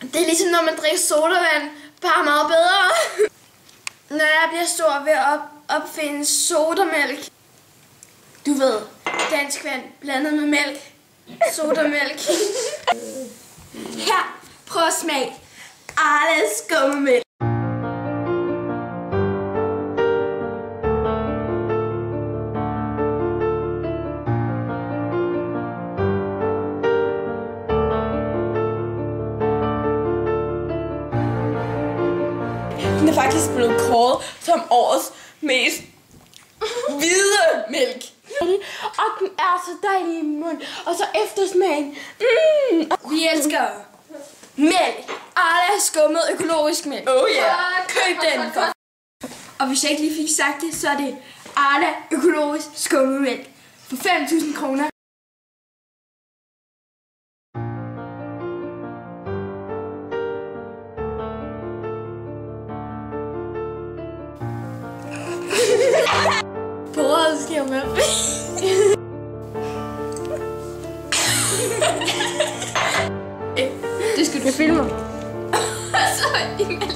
Det er ligesom når man drikker sodavand, bare meget bedre. Når jeg bliver stor, vil jeg opfinde sodamælk. Du ved, dansk vand blandet med mælk. Sodamælk. Her, prøv at smage. Arlas skummemælk. Den er faktisk blevet kåret som årets mest hvide mælk. Og den er så dejlig i munden. Og så eftersmagen. Vi elsker mælk. Arla skummet økologisk mælk. Oh yeah. Køb den for. Og hvis jeg ikke lige fik sagt det, så er det Arla økologisk skummet mælk for 5.000 kroner. Bordet skal jo med. Det skal du filme. Så i mælken.